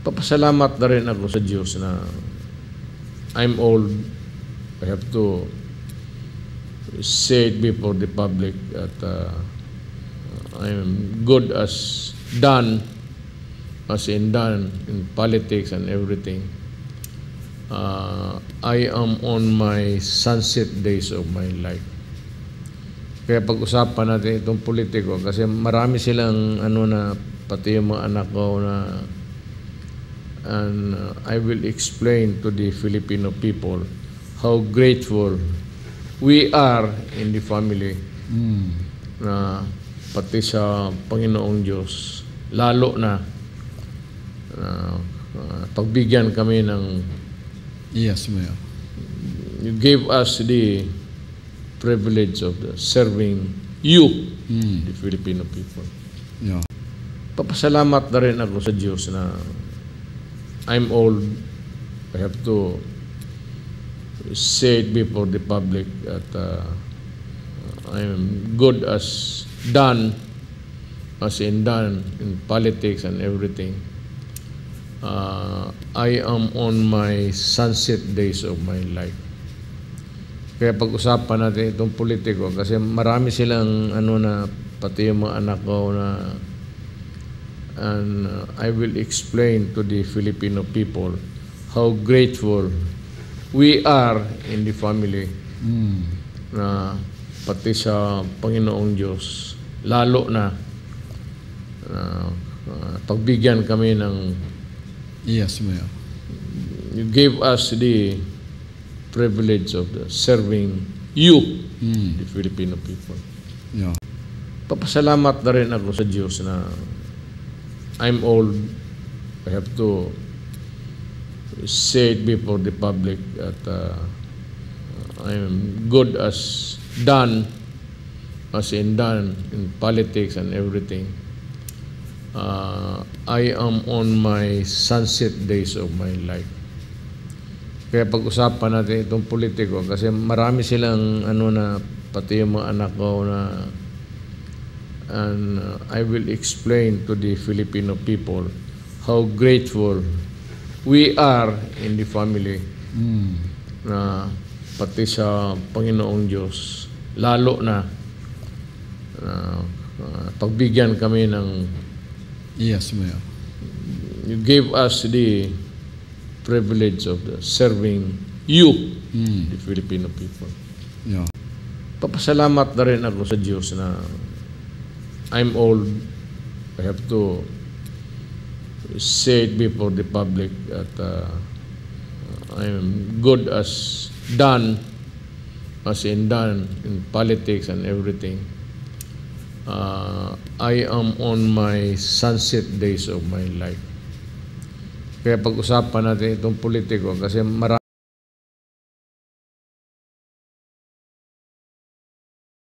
Papasalamat na rin ako sa Diyos na I'm old. I have to say it before the public that I'm good as done in politics and everything. I am on my sunset days of my life. Kaya pag-usapan natin itong politiko kasi marami silang pati yung mga anak ko na and I will explain to the Filipino people how grateful we are in the family na pati sa Panginoong Diyos lalo na pagbigyan kami ng Yes, Mayor. You gave us the privilege of serving you, the Filipino people. Yeah. Papasalamat na rin ako sa Diyos na I'm old. I have to say it before the public that I'm good as done in politics and everything. I am on my sunset days of my life. Kaya pag-usapan natin itong politiko kasi marami silang pati yung mga anak ko na and I will explain to the Filipino people how grateful we are in the family na pati sa Panginoong Diyos lalo na pagbigyan kami ng Yes, Mayor. You gave us the privilege of serving you, the Filipino people. Yeah. Papasalamat na rin ako sa Diyos na I'm old. I have to say it before the public that I'm good as done in politics and everything. I am on my sunset days of my life. Kaya pag-usapan natin itong politiko kasi marami silang pati yung mga anak ko na and I will explain to the Filipino people how grateful we are in the family na pati sa Panginoong Diyos lalo na pagbigyan kami ng Yes, Mayor. You gave us the privilege of serving you, the Filipino people. Yeah. Papasalamat na rin ako sa Diyos na I'm old. I have to say it before the public that I'm good as done in politics and everything. I am on my sunset days of my life. Kaya pag-usapan natin itong politiko kasi marami